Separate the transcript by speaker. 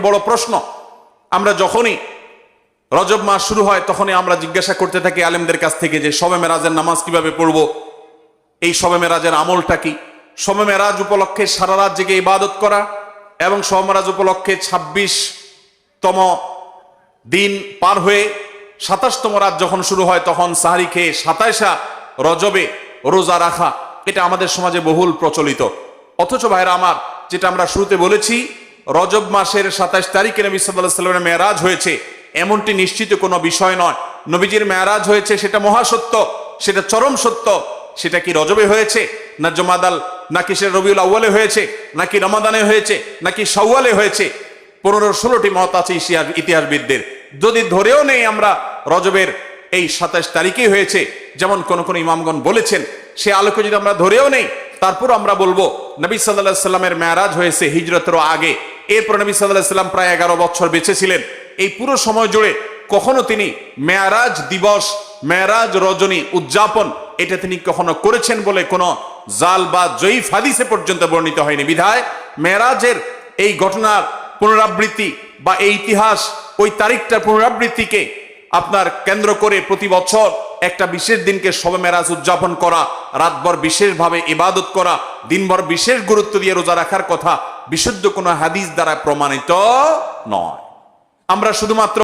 Speaker 1: বড় প্রশ্ন। আমরা যখনই রজব মাস শুরু হয় তখনই আমরা জিজ্ঞাসা করতে থাকি আলেমদের কাছ থেকে যে শবে মেরাজের নামাজ কিভাবে পড়বো, এই শবে মেরাজের আমলটা কি। শবে মেরাজ উপলক্ষে সারা রাত জেগে ইবাদত করা এবং শবে মেরাজ উপলক্ষে 26তম দিন পার হয়ে 27তম রাত যখন শুরু হয় তখন সাহারি খেয়ে 27 রজবে রোজা রাখা, এটা আমাদের সমাজে বহুল প্রচলিত। অথচ ভাইরা আমার, যেটা আমরা শুরুতে বলেছি, রজব মাসের 27 তারিখে নবী সাল্লাল্লাহু আলাইহি ওয়াসাল্লামের মেরাজ হয়েছে এমনটি নিশ্চিত কোনো বিষয় নয়। নবীজির মেরাজ হয়েছে সেটা মহাসত্য, সেটা চরম সত্য। সেটা কি রজবে হয়েছে, না জমাদাল, নাকি সেটা রবিউল আউয়ালে হয়েছে, নাকি রমাদানে হয়েছে, নাকি শাওয়ালে হয়েছে, 15-16টি মত আছে ইতিহাসবিদদের। যদি ধরেও নেই আমরা রজবের এই 27 তারিখেই হয়েছে, যেমন কোন কোন ইমামগণ বলেছেন, সে আলোকে যদি আমরা ধরেও নেই, তারপর আমরা বলবো নবী সাল্লাল্লাহু আলাইহি সাল্লামের মেরাজ হয়েছে হিজরতের আগে। এরপর নবী সাল্লাল্লাহু আলাইহি সাল্লাম প্রায় 11 বছর বেঁচে ছিলেন। এই পুরো সময় জুড়ে কখনো তিনি মেরাজ দিবস, মেরাজ রজনী উদযাপন এটা তিনি কখনো করেছেন বলে কোনো জাল বা জয়ীফ হাদিসে পর্যন্ত বর্ণিত হয়নি। বিধায় মেরাজের এই ঘটনার পুনরাবৃত্তি বা এই ইতিহাস, ওই তারিখটার পুনরাবৃত্তিকে আপনার কেন্দ্র করে প্রতি বছর একটা বিশেষ দিনকে শবে মেরাজ উদযাপন করা, রাতভর বিশেষভাবে ইবাদত করা, দিনভর বিশেষ গুরুত্ব দিয়ে রোজা রাখার কথা বিশুদ্ধ কোনো হাদিস দ্বারা প্রমাণিত নয়। আমরা শুধুমাত্র